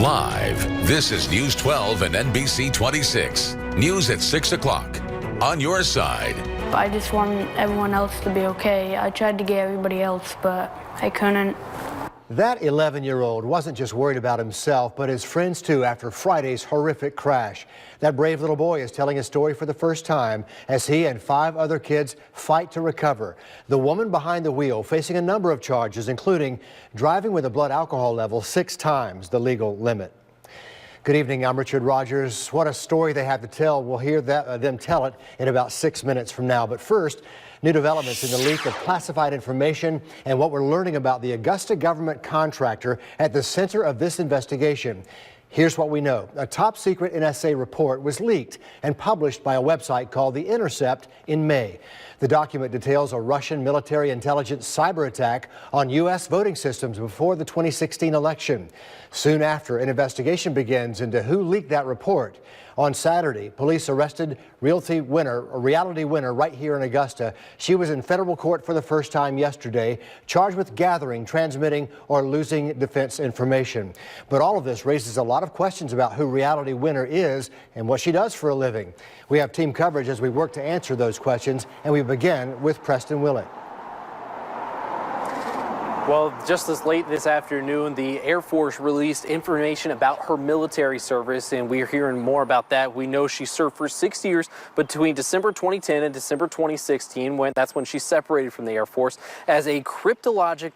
Live, this is News 12 and NBC 26. News at 6 o'clock. On your side. I just wanted everyone else to be okay. I tried to get everybody else, but I couldn't. That 11-year-old wasn't just worried about himself, but his friends too after Friday's horrific crash. That brave little boy is telling his story for the first time as he and 5 other kids fight to recover. The woman behind the wheel facing a number of charges, including driving with a blood alcohol level 6 times the legal limit. Good evening, I'm Richard Rogers. What a story they have to tell. We'll hear them tell it in about 6 minutes from now. But first, new developments in the leak of classified information and what we're learning about the Augusta government contractor at the center of this investigation. Here's what we know. A top secret NSA report was leaked and published by a website called The Intercept in May. The document details a Russian military intelligence cyber attack on U.S. voting systems before the 2016 election. Soon after, an investigation begins into who leaked that report. On Saturday, police arrested reality winner right here in Augusta. She was in federal court for the first time yesterday, charged with gathering, transmitting, or losing defense information. But all of this raises a lot of questions about who Reality Winner is and what she does for a living. We have team coverage as we work to answer those questions, and we begin with Preston Willett. Well, just as late this afternoon, the Air Force released information about her military service, and we're hearing more about that. We know she served for 6 years between December 2010 and December 2016. That's when she separated from the Air Force as a cryptologic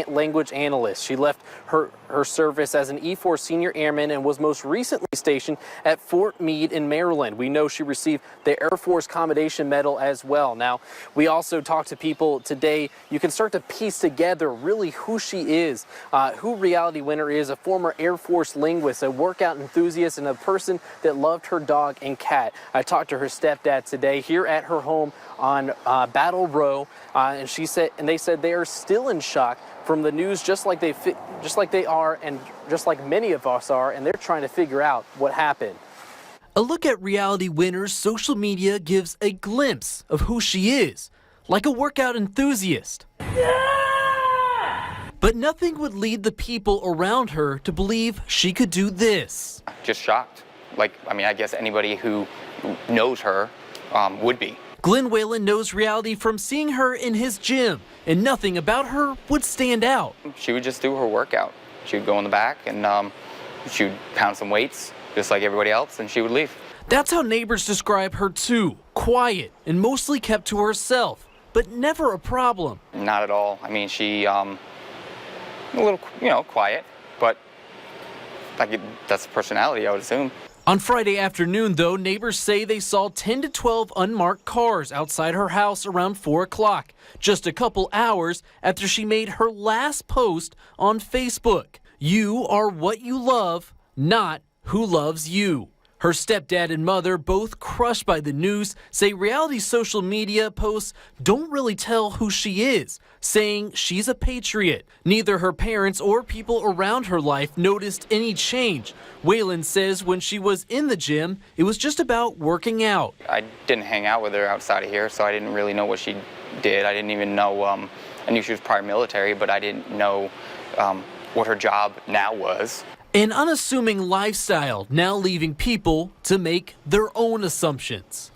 language analyst. She left her service as an E-4 senior airman and was most recently stationed at Fort Meade in Maryland. We know she received the Air Force Commendation Medal as well. Now, we also talked to people today. You can start to piece together really who she is, who Reality Winner is, a former Air Force linguist, a workout enthusiast, and a person that loved her dog and cat. I talked to her stepdad today here at her home on Battle Row, and they said they are still in shock from the news, just like they are, and just like many of us are, and they're trying to figure out what happened. A look at Reality Winner's social media gives a glimpse of who she is, like a workout enthusiast. But nothing would lead the people around her to believe she could do this. Just shocked. I guess anybody who knows her would be. Glenn Whalen knows Reality from seeing her in his gym, and nothing about her would stand out. She would just do her workout. She would go in the back and she would pound some weights, just like everybody else, and she would leave. That's how neighbors describe her too. Quiet and mostly kept to herself, but never a problem. Not at all. I mean, she, a little, quiet, but that's personality, I would assume. On Friday afternoon, though, neighbors say they saw 10 to 12 unmarked cars outside her house around 4 o'clock, just a couple hours after she made her last post on Facebook. You are what you love, not who loves you. Her stepdad and mother, both crushed by the news, say Reality's social media posts don't really tell who she is, saying she's a patriot. Neither her parents or people around her life noticed any change. Whalen says when she was in the gym, it was just about working out. I didn't hang out with her outside of here, so I didn't really know what she did. I didn't even know, I knew she was prior military, but I didn't know what her job now was. An unassuming lifestyle now leaving people to make their own assumptions.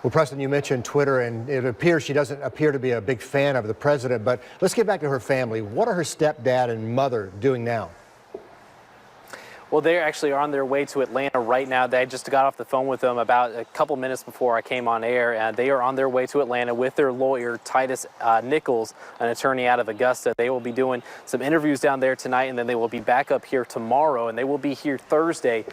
Well, Preston, you mentioned Twitter, and it appears she doesn't appear to be a big fan of the president, but let's get back to her family. What are her stepdad and mother doing now? Well, they actually are on their way to Atlanta right now. They just got off the phone with them about a couple minutes before I came on air, and they are on their way to Atlanta with their lawyer, Titus Nichols, an attorney out of Augusta. They will be doing some interviews down there tonight, and then they will be back up here tomorrow, and they will be here Thursday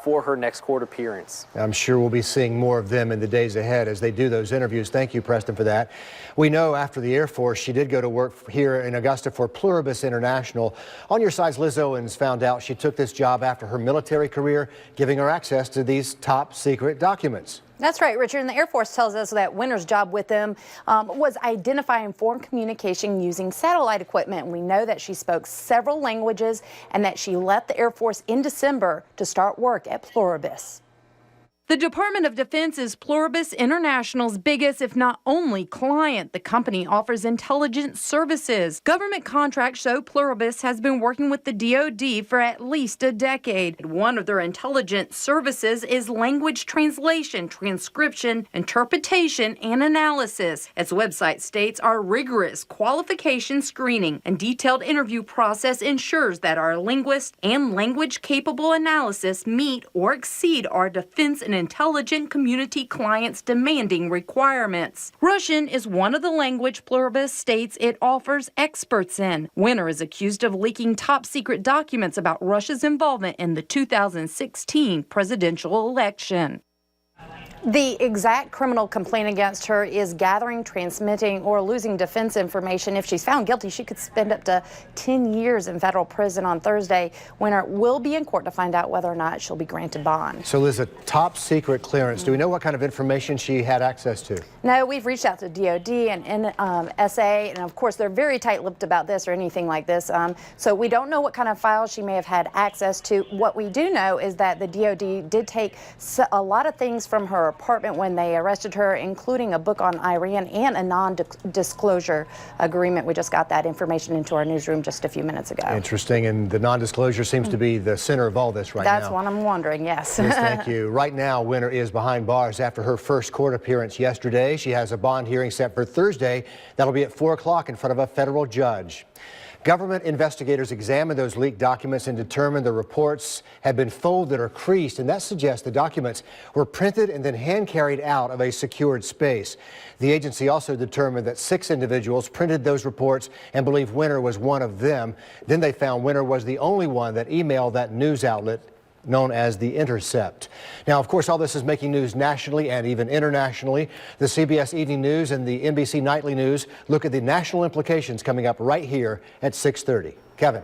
for her next court appearance. I'm sure we'll be seeing more of them in the days ahead as they do those interviews. Thank you, Preston, for that. We know after the Air Force, she did go to work here in Augusta for Pluribus International. On your side's Liz Owens found out she took this job after her military career, giving her access to these top secret documents. That's right, Richard. And the Air Force tells us that Winner's job with them was identifying foreign communication using satellite equipment. And we know that she spoke several languages and that she left the Air Force in December to start work at Pluribus. The Department of Defense is Pluribus International's biggest, if not only, client. The company offers intelligence services. Government contracts show Pluribus has been working with the DoD for at least a decade. One of their intelligence services is language translation, transcription, interpretation, and analysis. Its website states our rigorous qualification screening and detailed interview process ensures that our linguists and language-capable analysis meet or exceed our defense and intelligent community clients' demanding requirements. Russian is one of the language Pluribus states it offers experts in. Winner is accused of leaking top-secret documents about Russia's involvement in the 2016 presidential election. The exact criminal complaint against her is gathering, transmitting, or losing defense information. If she's found guilty, she could spend up to 10 years in federal prison. On Thursday, Winner will be in court to find out whether or not she'll be granted bond. So, Liz, a top secret clearance. Do we know what kind of information she had access to? No, we've reached out to DOD and NSA, and of course they're very tight-lipped about this or anything like this. So we don't know what kind of files she may have had access to. What we do know is that the DOD did take a lot of things from her apartment when they arrested her, including a book on Iran and a non-disclosure agreement. We just got that information into our newsroom just a few minutes ago. Interesting, and the non-disclosure seems to be the center of all this right now. That's what I'm wondering, yes. Yes, thank you. Right now, Winner is behind bars after her first court appearance yesterday. She has a bond hearing set for Thursday. That'll be at 4 o'clock in front of a federal judge. Government investigators examined those leaked documents and determined the reports had been folded or creased, and that suggests the documents were printed and then hand-carried out of a secured space. The agency also determined that 6 individuals printed those reports and believe Winner was one of them. Then they found Winner was the only one that emailed that news outlet known as The Intercept. Now, of course, all this is making news nationally and even internationally. The CBS Evening News and the NBC Nightly News look at the national implications coming up right here at 6:30. Kevin.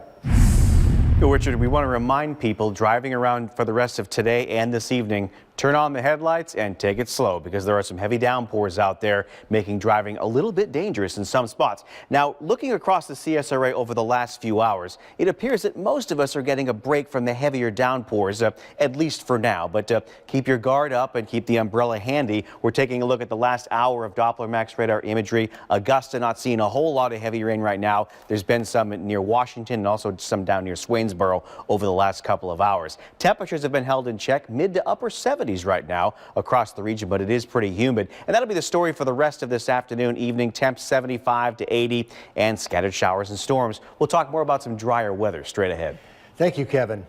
Richard, we want to remind people driving around for the rest of today and this evening, turn on the headlights and take it slow because there are some heavy downpours out there making driving a little bit dangerous in some spots. Now, looking across the CSRA over the last few hours, it appears that most of us are getting a break from the heavier downpours, at least for now. But keep your guard up and keep the umbrella handy. We're taking a look at the last hour of Doppler Max radar imagery. Augusta not seeing a whole lot of heavy rain right now. There's been some near Washington and also some down near Swainsboro over the last couple of hours. Temperatures have been held in check, mid to upper 70s right now across the region, but it is pretty humid. And that'll be the story for the rest of this afternoon, evening. Temps 75 to 80 and scattered showers and storms. We'll talk more about some drier weather straight ahead. Thank you, Kevin.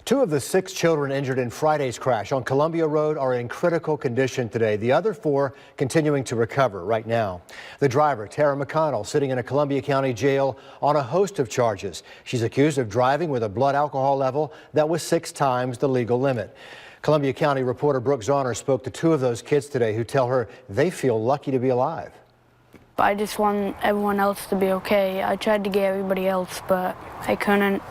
2 of the 6 children injured in Friday's crash on Columbia Road are in critical condition today. The other 4 continuing to recover right now. The driver, Tara McConnell, sitting in a Columbia County jail on a host of charges. She's accused of driving with a blood alcohol level that was 6 times the legal limit. Columbia County reporter Brooke Zahner spoke to 2 of those kids today who tell her they feel lucky to be alive. I just want everyone else to be okay. I tried to get everybody else, but I couldn't.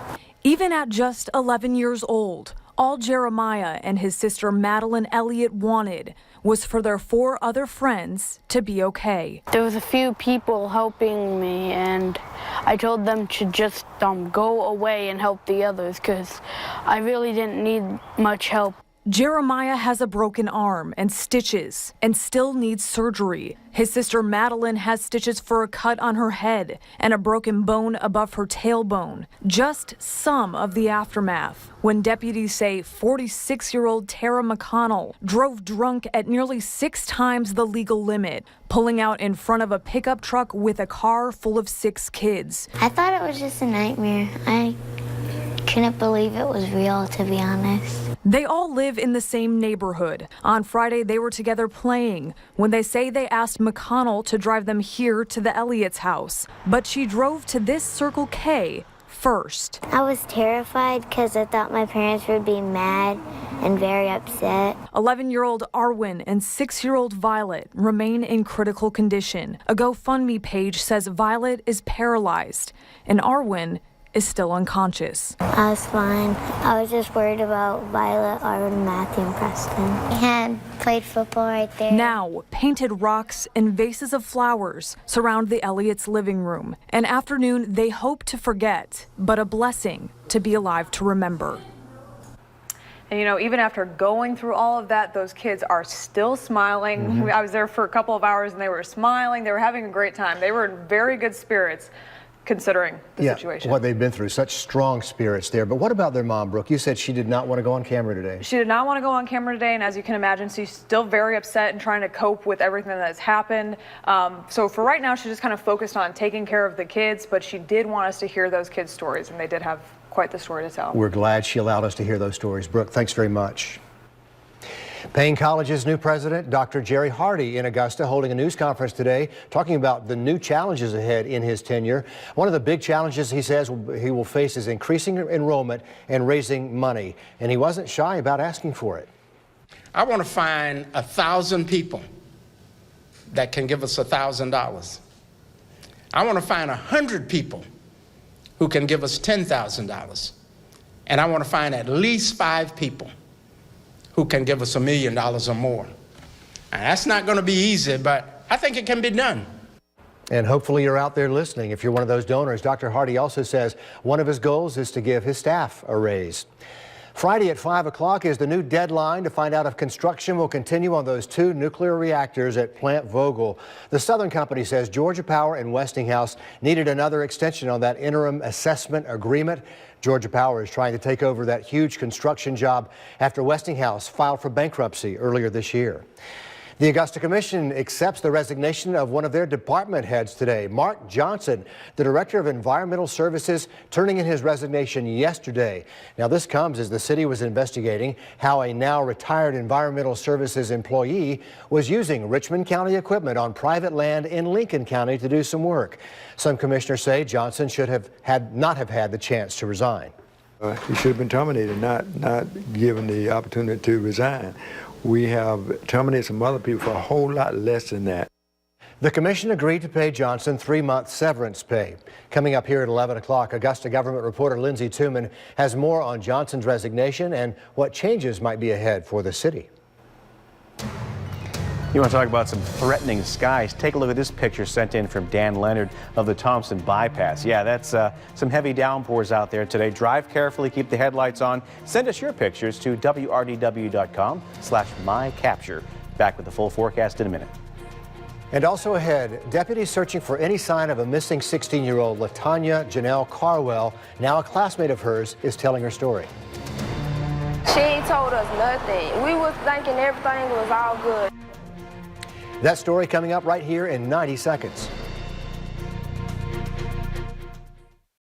Even at just 11 years old, all Jeremiah and his sister Madeline Elliott wanted was for their 4 other friends to be okay. There was a few people helping me, and I told them to just go away and help the others because I really didn't need much help. Jeremiah has a broken arm and stitches and still needs surgery. His sister Madeline has stitches for a cut on her head and a broken bone above her tailbone. Just some of the aftermath when deputies say 46-year-old Tara McConnell drove drunk at nearly 6 times the legal limit, pulling out in front of a pickup truck with a car full of 6 kids. I thought it was just a nightmare. I couldn't believe it was real, to be honest. They all live in the same neighborhood. On Friday, they were together playing when they say they asked McConnell to drive them here to the Elliott's house. But she drove to this Circle K first. I was terrified because I thought my parents would be mad and very upset. 11-year-old Arwen and 6-year-old Violet remain in critical condition. A GoFundMe page says Violet is paralyzed and Arwen is still unconscious. I was fine. I was just worried about Violet, Arwen, Matthew, and Preston. We had played football right there. Now, painted rocks and vases of flowers surround the Elliott's living room. An afternoon they hope to forget, but a blessing to be alive to remember. And, you know, even after going through all of that, those kids are still smiling. I was there for a couple of hours and they were smiling. They were having a great time. They were in very good spirits considering the situation. What they've been through, such strong spirits there. But what about their mom, Brooke? You said she did not want to go on camera today. She did not want to go on camera today, and as you can imagine, she's still very upset and trying to cope with everything that has happened. So for right now, she's just kind of focused on taking care of the kids, but she did want us to hear those kids' stories, and they did have quite the story to tell. We're glad she allowed us to hear those stories. Brooke, thanks very much. Payne College's new president, Dr. Jerry Hardy, in Augusta, holding a news conference today, talking about the new challenges ahead in his tenure. One of the big challenges he says he will face is increasing enrollment and raising money. And he wasn't shy about asking for it. I want to find 1,000 people that can give us $1,000. I want to find 100 people who can give us $10,000. And I want to find at least 5 people who can give us $1 million or more. And that's not going to be easy, but I think it can be done. And hopefully you're out there listening if you're one of those donors. Dr. Hardy also says one of his goals is to give his staff a raise. Friday at 5 o'clock is the new deadline to find out if construction will continue on those 2 nuclear reactors at Plant Vogtle. The Southern Company says Georgia Power and Westinghouse needed another extension on that interim assessment agreement. Georgia Power is trying to take over that huge construction job after Westinghouse filed for bankruptcy earlier this year. The Augusta Commission accepts the resignation of one of their department heads today. Mark Johnson, the Director of Environmental Services, turning in his resignation yesterday. Now, this comes as the city was investigating how a now retired Environmental Services employee was using Richmond County equipment on private land in Lincoln County to do some work. Some commissioners say Johnson should not have had the chance to resign. He should have been terminated, not given the opportunity to resign. We have terminated some other people for a whole lot less than that. The commission agreed to pay Johnson 3-month severance pay. Coming up here at 11 o'clock, Augusta government reporter Lindsay Tooman has more on Johnson's resignation and what changes might be ahead for the city. You want to talk about some threatening skies? Take a look at this picture sent in from Dan Leonard of the Thompson Bypass. Yeah, that's some heavy downpours out there today. Drive carefully, keep the headlights on. Send us your pictures to wrdw.com/mycapture. Back with the full forecast in a minute. And also ahead, deputies searching for any sign of a missing 16-year-old LaTanya Janelle Carwell. Now a classmate of hers is telling her story. She ain't told us nothing. We was thinking everything was all good. That story coming up right here in 90 seconds.